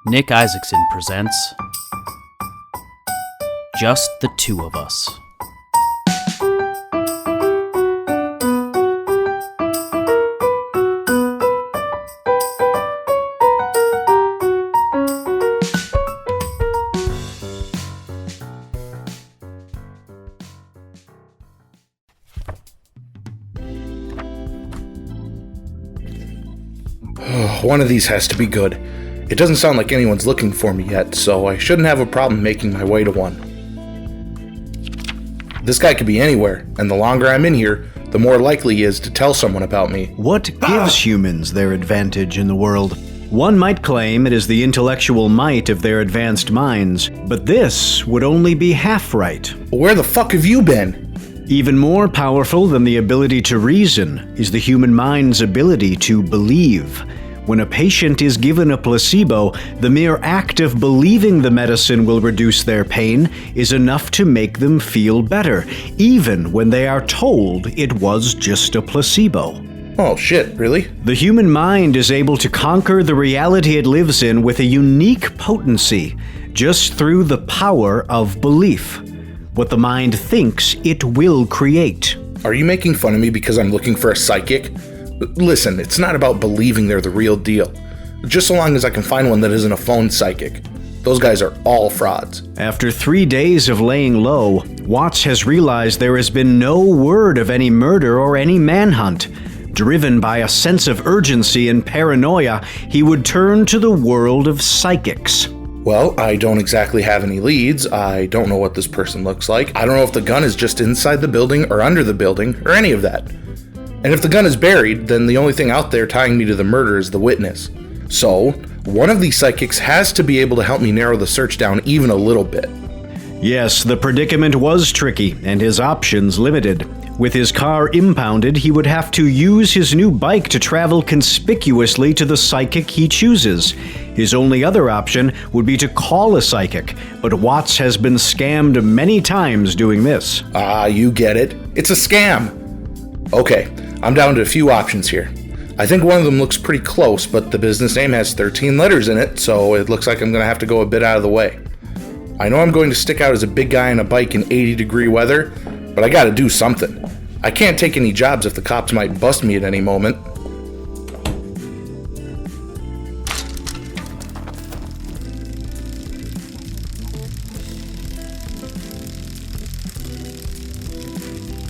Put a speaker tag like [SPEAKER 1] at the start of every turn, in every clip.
[SPEAKER 1] Nick Isaacson presents Just the Two of Us.
[SPEAKER 2] One of these has to be good. It doesn't sound like anyone's looking for me yet, so I shouldn't have a problem making my way to one. This guy could be anywhere, and the longer I'm in here, the more likely he is to tell someone about me.
[SPEAKER 3] What gives humans their advantage in the world? One might claim it is the intellectual might of their advanced minds, but this would only be half right.
[SPEAKER 2] Where the fuck have you been?
[SPEAKER 3] Even more powerful than the ability to reason is the human mind's ability to believe. When a patient is given a placebo, the mere act of believing the medicine will reduce their pain is enough to make them feel better, even when they are told it was just a placebo.
[SPEAKER 2] Oh shit, really?
[SPEAKER 3] The human mind is able to conquer the reality it lives in with a unique potency, just through the power of belief. What the mind thinks, it will create.
[SPEAKER 2] Are you making fun of me because I'm looking for a psychic? Listen, it's not about believing they're the real deal. Just so long as I can find one that isn't a phone psychic. Those guys are all frauds.
[SPEAKER 3] After 3 days of laying low, Watts has realized there has been no word of any murder or any manhunt. Driven by a sense of urgency and paranoia, he would turn to the world of psychics.
[SPEAKER 2] Well, I don't exactly have any leads. I don't know what this person looks like. I don't know if the gun is just inside the building or under the building or any of that. And if the gun is buried, then the only thing out there tying me to the murder is the witness. So, one of these psychics has to be able to help me narrow the search down even a little bit.
[SPEAKER 3] Yes, the predicament was tricky, and his options limited. With his car impounded, he would have to use his new bike to travel conspicuously to the psychic he chooses. His only other option would be to call a psychic, but Watts has been scammed many times doing this.
[SPEAKER 2] You get it. It's a scam. Okay, I'm down to a few options here. I think one of them looks pretty close, but the business name has 13 letters in it, so it looks like I'm going to have to go a bit out of the way. I know I'm going to stick out as a big guy on a bike in 80-degree weather, but I gotta do something. I can't take any jobs if the cops might bust me at any moment.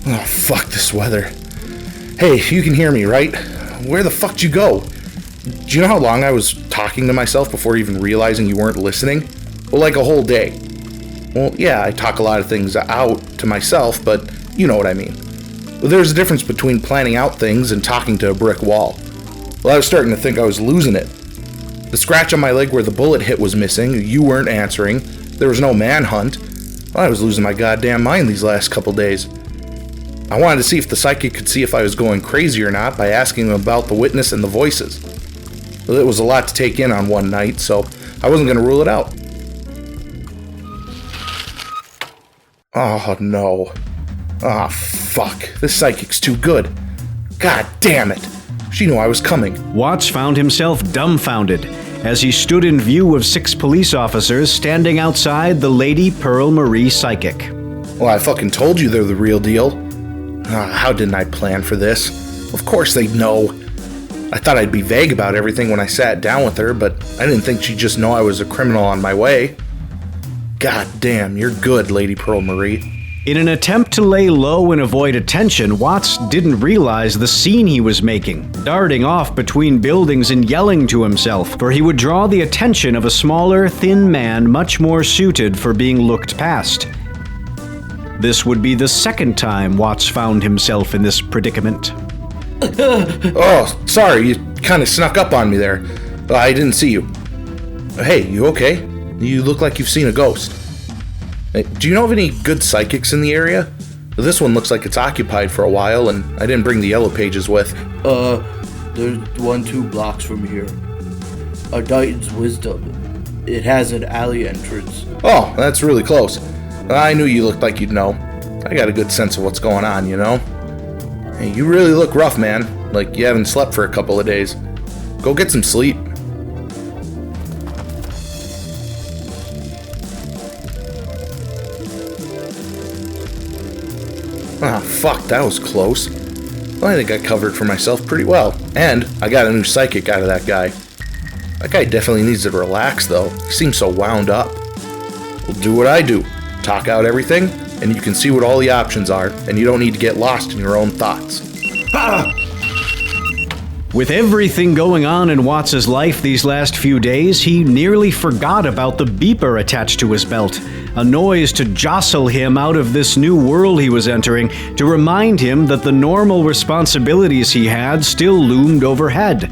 [SPEAKER 2] Oh, fuck this weather. Hey, you can hear me, right? Where the fuck did you go? Do you know how long I was talking to myself before even realizing you weren't listening? Well, like a whole day. Well, yeah, I talk a lot of things out to myself, but you know what I mean. Well, there's a difference between planning out things and talking to a brick wall. Well, I was starting to think I was losing it. The scratch on my leg where the bullet hit was missing, you weren't answering, there was no manhunt. Well, I was losing my goddamn mind these last couple days. I wanted to see if the psychic could see if I was going crazy or not by asking him about the witness and the voices. Well, it was a lot to take in on one night, so I wasn't going to rule it out. Oh, no. Ah, fuck. This psychic's too good. God damn it. She knew I was coming.
[SPEAKER 3] Watts found himself dumbfounded as he stood in view of 6 police officers standing outside the Lady Pearl Marie Psychic.
[SPEAKER 2] Well, I fucking told you they're the real deal. How didn't I plan for this? Of course they'd know. I thought I'd be vague about everything when I sat down with her, but I didn't think she'd just know I was a criminal on my way. God damn, you're good, Lady Pearl Marie.
[SPEAKER 3] In an attempt to lay low and avoid attention, Watts didn't realize the scene he was making, darting off between buildings and yelling to himself, for he would draw the attention of a smaller, thin man much more suited for being looked past. This would be the second time Watts found himself in this predicament.
[SPEAKER 2] Oh, sorry, you kind of snuck up on me there. I didn't see you. Hey, you okay? You look like you've seen a ghost. Do you know of any good psychics in the area? This one looks like it's occupied for a while, and I didn't bring the yellow pages with.
[SPEAKER 4] There's 1-2 blocks from here. Dighton's Wisdom. It has an alley entrance.
[SPEAKER 2] Oh, that's really close. I knew you looked like you'd know. I got a good sense of what's going on, you know? Hey, you really look rough, man. Like you haven't slept for a couple of days. Go get some sleep. fuck, that was close. Well, I think I covered for myself pretty well. And I got a new psychic out of that guy. That guy definitely needs to relax, though. He seems so wound up. We'll do what I do. Talk out everything, and you can see what all the options are, and you don't need to get lost in your own thoughts. Ah!
[SPEAKER 3] With everything going on in Watts' life these last few days, he nearly forgot about the beeper attached to his belt, a noise to jostle him out of this new world he was entering, to remind him that the normal responsibilities he had still loomed overhead.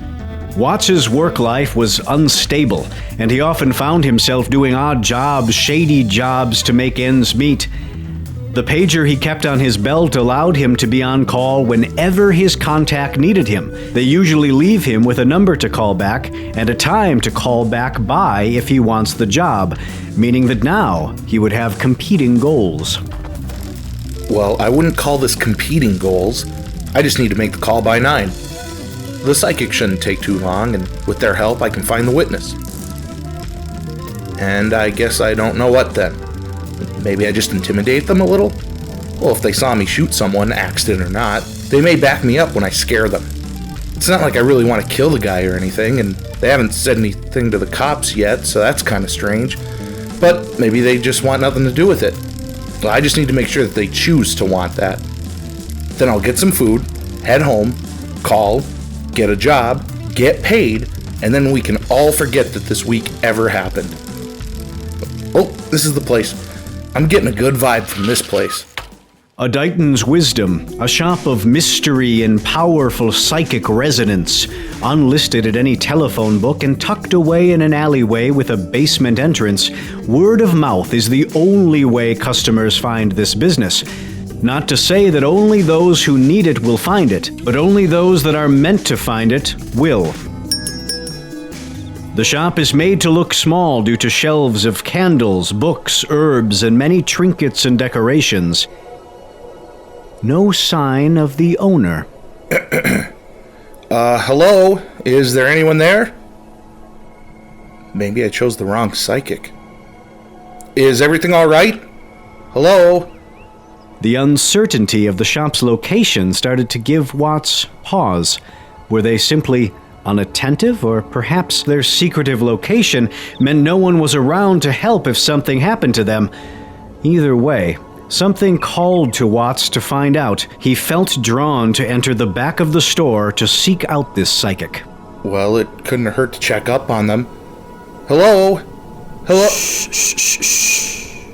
[SPEAKER 3] Watts' work life was unstable, and he often found himself doing odd jobs, shady jobs to make ends meet. The pager he kept on his belt allowed him to be on call whenever his contact needed him. They usually leave him with a number to call back and a time to call back by if he wants the job, meaning that now he would have competing goals.
[SPEAKER 2] Well, I wouldn't call this competing goals. I just need to make the call by 9. The psychic shouldn't take too long, and with their help I can find the witness. And I guess I don't know what then. Maybe I just intimidate them a little? Well, if they saw me shoot someone, accident or not, they may back me up when I scare them. It's not like I really want to kill the guy or anything, and they haven't said anything to the cops yet, so that's kind of strange. But maybe they just want nothing to do with it. So I just need to make sure that they choose to want that. Then I'll get some food, head home, call, get a job, get paid, and then we can all forget that this week ever happened. Oh, this is the place. I'm getting a good vibe from this place.
[SPEAKER 3] A Dighton's Wisdom, a shop of mystery and powerful psychic resonance, unlisted at any telephone book and tucked away in an alleyway with a basement entrance. Word of mouth is the only way customers find this business. Not to say that only those who need it will find it, but only those that are meant to find it will. The shop is made to look small due to shelves of candles, books, herbs, and many trinkets and decorations. No sign of the owner.
[SPEAKER 2] Hello? Is there anyone there? Maybe I chose the wrong psychic. Is everything all right? Hello?
[SPEAKER 3] The uncertainty of the shop's location started to give Watts pause. Were they simply unattentive, or perhaps their secretive location meant no one was around to help if something happened to them? Either way, something called to Watts to find out. He felt drawn to enter the back of the store to seek out this psychic.
[SPEAKER 2] Well, it couldn't hurt to check up on them. Hello? Hello?
[SPEAKER 4] Shh.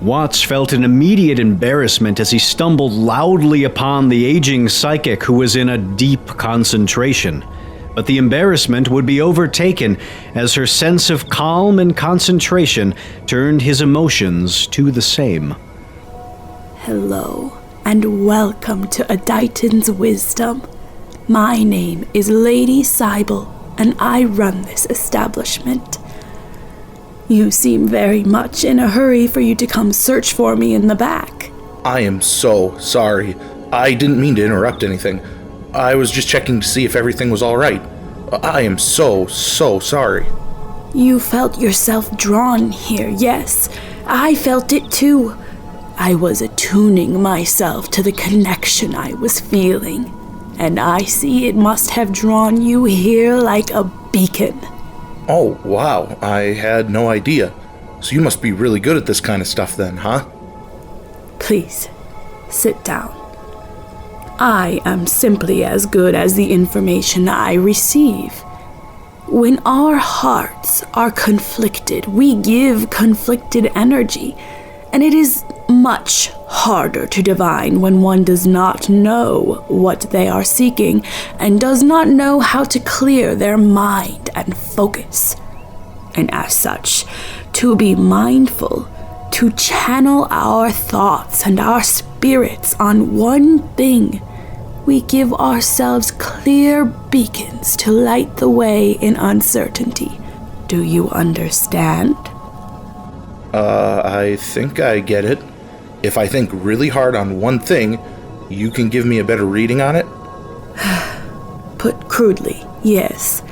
[SPEAKER 3] Watts felt an immediate embarrassment as he stumbled loudly upon the aging psychic who was in a deep concentration. But the embarrassment would be overtaken as her sense of calm and concentration turned his emotions to the same.
[SPEAKER 5] Hello, and welcome to A Dighton's Wisdom. My name is Lady Cybele, and I run this establishment. You seem very much in a hurry for you to come search for me in the back.
[SPEAKER 2] I am so sorry. I didn't mean to interrupt anything. I was just checking to see if everything was all right. I am so sorry.
[SPEAKER 5] You felt yourself drawn here, yes. I felt it too. I was attuning myself to the connection I was feeling, and I see it must have drawn you here like a beacon.
[SPEAKER 2] Oh, wow. I had no idea. So you must be really good at this kind of stuff then, huh?
[SPEAKER 5] Please, sit down. I am simply as good as the information I receive. When our hearts are conflicted, we give conflicted energy, and it is much harder to divine when one does not know what they are seeking and does not know how to clear their mind and focus. And as such, to be mindful, to channel our thoughts and our spirits on one thing, we give ourselves clear beacons to light the way in uncertainty. Do you understand?
[SPEAKER 2] I think I get it. If I think really hard on one thing, you can give me a better reading on it?
[SPEAKER 5] Put crudely, yes.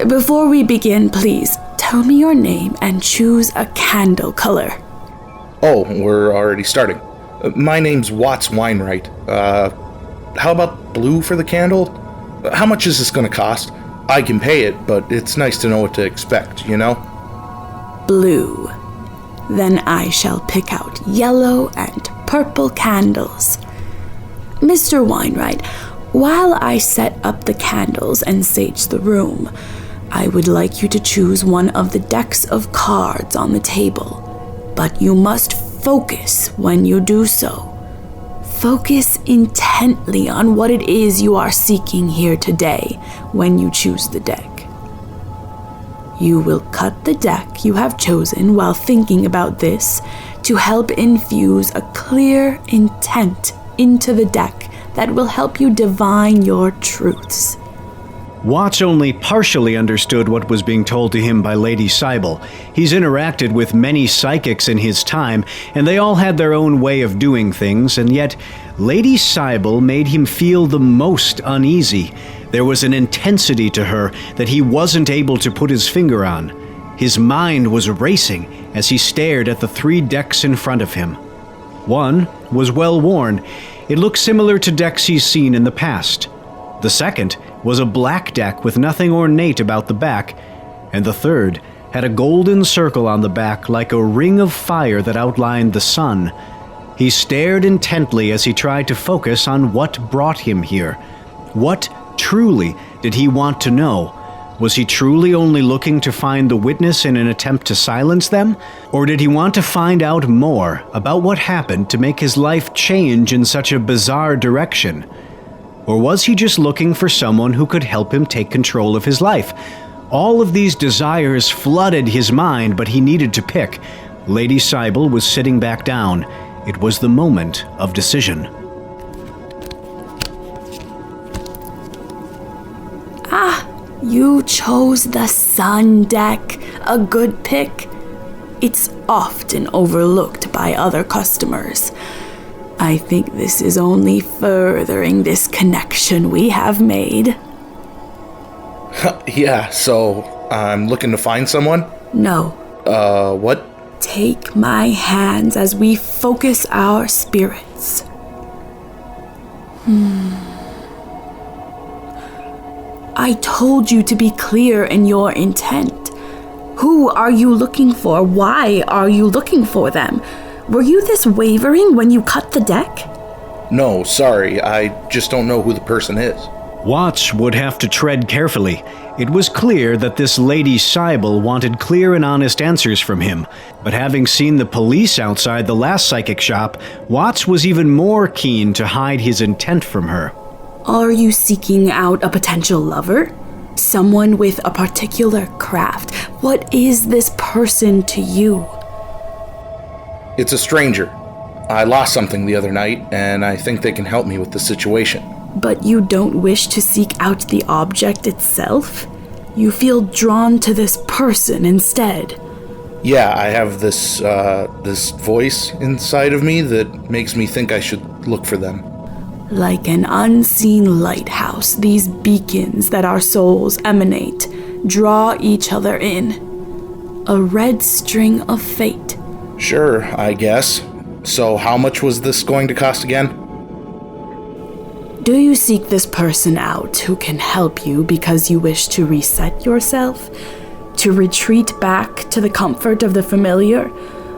[SPEAKER 5] Before we begin, please, tell me your name and choose a candle color.
[SPEAKER 2] Oh, we're already starting. My name's Watts Wineright. How about blue for the candle? How much is this gonna cost? I can pay it, but it's nice to know what to expect, you know?
[SPEAKER 5] Blue. Then I shall pick out yellow and purple candles. Mr. Wineright, while I set up the candles and sage the room, I would like you to choose one of the decks of cards on the table. But you must focus when you do so. Focus intently on what it is you are seeking here today when you choose the deck. You will cut the deck you have chosen while thinking about this to help infuse a clear intent into the deck that will help you divine your truths.
[SPEAKER 3] Watts only partially understood what was being told to him by Lady Cybele. He's interacted with many psychics in his time, and they all had their own way of doing things, and yet Lady Cybele made him feel the most uneasy. There was an intensity to her that he wasn't able to put his finger on. His mind was racing as he stared at the 3 decks in front of him. One was well worn. It looked similar to decks he's seen in the past. The second was a black deck with nothing ornate about the back, and the third had a golden circle on the back like a ring of fire that outlined the sun. He stared intently as he tried to focus on what brought him here. What truly did he want to know? Was he truly only looking to find the witness in an attempt to silence them? Or did he want to find out more about what happened to make his life change in such a bizarre direction? Or was he just looking for someone who could help him take control of his life? All of these desires flooded his mind, but he needed to pick. Lady Cybele was sitting back down. It was the moment of decision.
[SPEAKER 5] You chose the Sun deck. A good pick. It's often overlooked by other customers. I think this is only furthering this connection we have made.
[SPEAKER 2] Yeah, so I'm looking to find someone?
[SPEAKER 5] No.
[SPEAKER 2] What?
[SPEAKER 5] Take my hands as we focus our spirits. I told you to be clear in your intent. Who are you looking for? Why are you looking for them? Were you this wavering when you cut the deck?
[SPEAKER 2] No, sorry, I just don't know who the person is.
[SPEAKER 3] Watts would have to tread carefully. It was clear that this Lady Cybele wanted clear and honest answers from him, but having seen the police outside the last psychic shop, Watts was even more keen to hide his intent from her.
[SPEAKER 5] Are you seeking out a potential lover? Someone with a particular craft? What is this person to you?
[SPEAKER 2] It's a stranger. I lost something the other night, and I think they can help me with the situation.
[SPEAKER 5] But you don't wish to seek out the object itself? You feel drawn to this person instead?
[SPEAKER 2] Yeah, I have this voice inside of me that makes me think I should look for them.
[SPEAKER 5] Like an unseen lighthouse, these beacons that our souls emanate draw each other in. A red string of fate.
[SPEAKER 2] Sure, I guess. So how much was this going to cost again?
[SPEAKER 5] Do you seek this person out who can help you because you wish to reset yourself? To retreat back to the comfort of the familiar?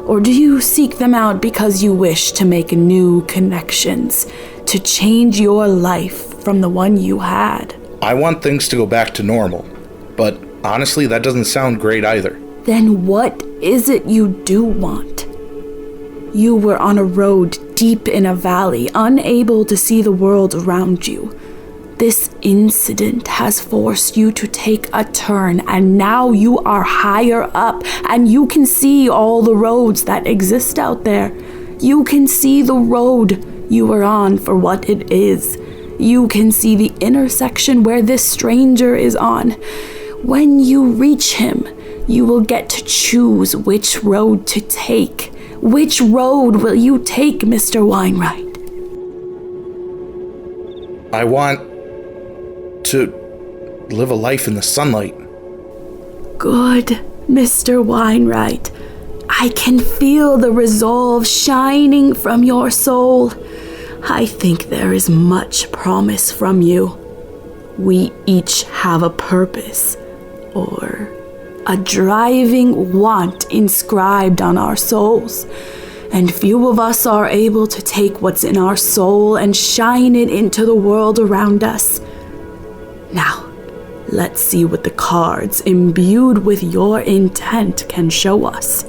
[SPEAKER 5] Or do you seek them out because you wish to make new connections? To change your life from the one you had?
[SPEAKER 2] I want things to go back to normal. But honestly, that doesn't sound great either.
[SPEAKER 5] Then what is it you do want? You were on a road deep in a valley, unable to see the world around you. This incident has forced you to take a turn, and now you are higher up, and you can see all the roads that exist out there. You can see the road you are on for what it is. You can see the intersection where this stranger is on. When you reach him, you will get to choose which road to take. Which road will you take, Mr. Wineright?
[SPEAKER 2] I want to live a life in the sunlight.
[SPEAKER 5] Good, Mr. Wineright. I can feel the resolve shining from your soul. I think there is much promise from you. We each have a purpose, or a driving want inscribed on our souls, and few of us are able to take what's in our soul and shine it into the world around us. Now, let's see what the cards imbued with your intent can show us.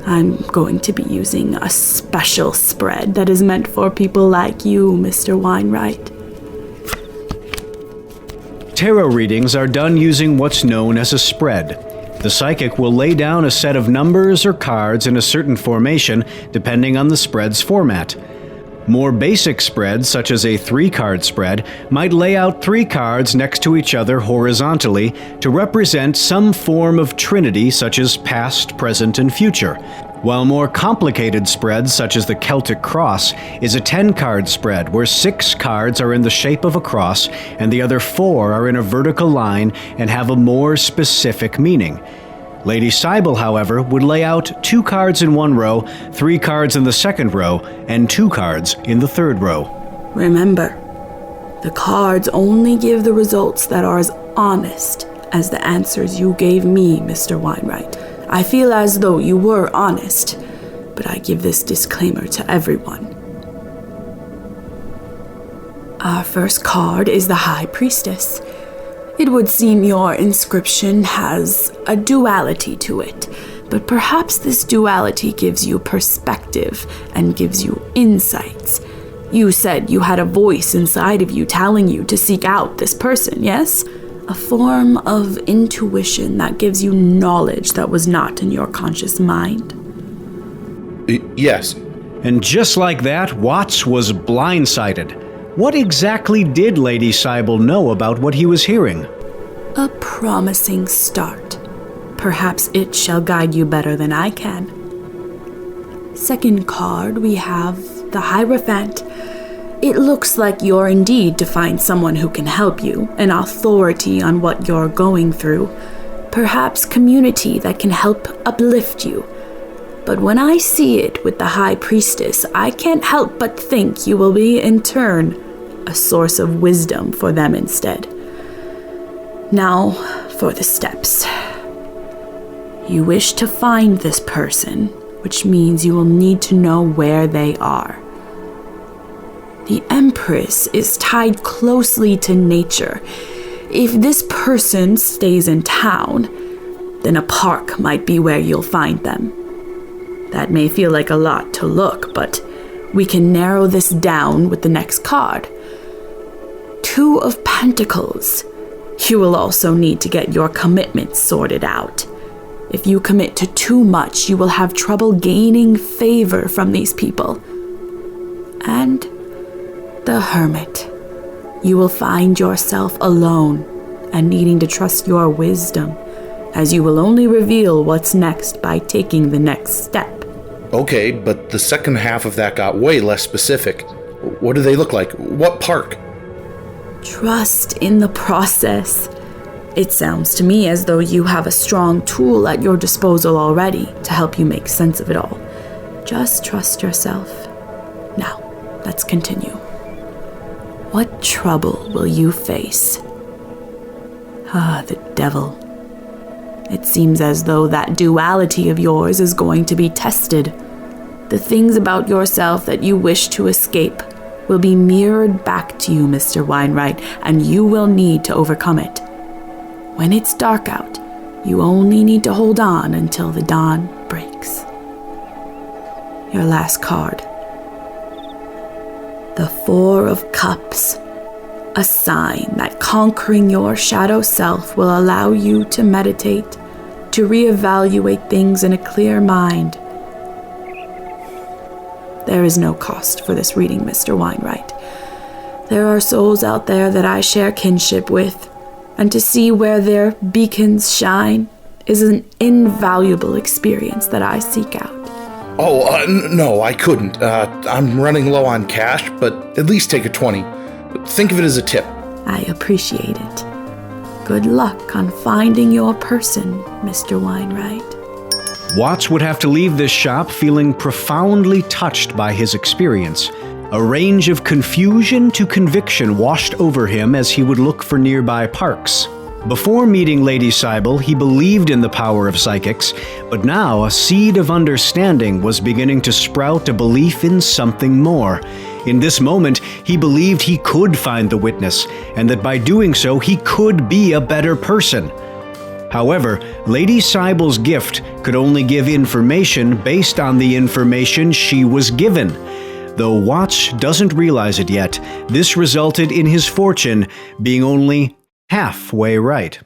[SPEAKER 5] I'm going to be using a special spread that is meant for people like you, Mr. Wineright.
[SPEAKER 3] Tarot readings are done using what's known as a spread. The psychic will lay down a set of numbers or cards in a certain formation depending on the spread's format. More basic spreads, such as a 3-card spread, might lay out 3 cards next to each other horizontally to represent some form of trinity such as past, present, and future, while more complicated spreads, such as the Celtic Cross, is a 10-card spread where 6 cards are in the shape of a cross and the other 4 are in a vertical line and have a more specific meaning. Lady Cybele, however, would lay out 2 cards in one row, 3 cards in the second row, and 2 cards in the third row.
[SPEAKER 5] Remember, the cards only give the results that are as honest as the answers you gave me, Mr. Wineright. I feel as though you were honest, but I give this disclaimer to everyone. Our first card is the High Priestess. It would seem your inscription has a duality to it, but perhaps this duality gives you perspective and gives you insights. You said you had a voice inside of you telling you to seek out this person, yes? A form of intuition that gives you knowledge that was not in your conscious mind.
[SPEAKER 2] Yes.
[SPEAKER 3] And just like that, Watts was blindsided. What exactly did Lady Cybele know about what he was hearing?
[SPEAKER 5] A promising start. Perhaps it shall guide you better than I can. Second card, we have the Hierophant. It looks like you're indeed to find someone who can help you, an authority on what you're going through, perhaps community that can help uplift you. But when I see it with the High Priestess, I can't help but think you will be, in turn, a source of wisdom for them instead. Now, for the steps. You wish to find this person, which means you will need to know where they are. The Empress is tied closely to nature. If this person stays in town, then a park might be where you'll find them. That may feel like a lot to look, but we can narrow this down with the next card. 2 of Pentacles. You will also need to get your commitments sorted out. If you commit to too much, you will have trouble gaining favor from these people. And the Hermit. You will find yourself alone and needing to trust your wisdom, as you will only reveal what's next by taking the next step.
[SPEAKER 2] Okay, but the second half of that got way less specific. What do they look like? What park?
[SPEAKER 5] Trust in the process. It sounds to me as though you have a strong tool at your disposal already to help you make sense of it all. Just trust yourself. Now, let's continue. What trouble will you face? The devil. It seems as though that duality of yours is going to be tested. The things about yourself that you wish to escape will be mirrored back to you, Mr. Wineright, and you will need to overcome it. When it's dark out, you only need to hold on until the dawn breaks. Your last card. The 4 of Cups. A sign that conquering your shadow self will allow you to meditate, to reevaluate things in a clear mind. There is no cost for this reading, Mr. Wineright. There are souls out there that I share kinship with, and to see where their beacons shine is an invaluable experience that I seek out.
[SPEAKER 2] No, I couldn't. I'm running low on cash, but at least take a 20. Think of it as a tip.
[SPEAKER 5] I appreciate it. Good luck on finding your person, Mr. Wineright.
[SPEAKER 3] Watts would have to leave this shop feeling profoundly touched by his experience. A range of confusion to conviction washed over him as he would look for nearby parks. Before meeting Lady Cybele, he believed in the power of psychics, but now a seed of understanding was beginning to sprout a belief in something more. In this moment, he believed he could find the witness, and that by doing so, he could be a better person. However, Lady Cybele's gift could only give information based on the information she was given. Though Watts doesn't realize it yet, this resulted in his fortune being only halfway right.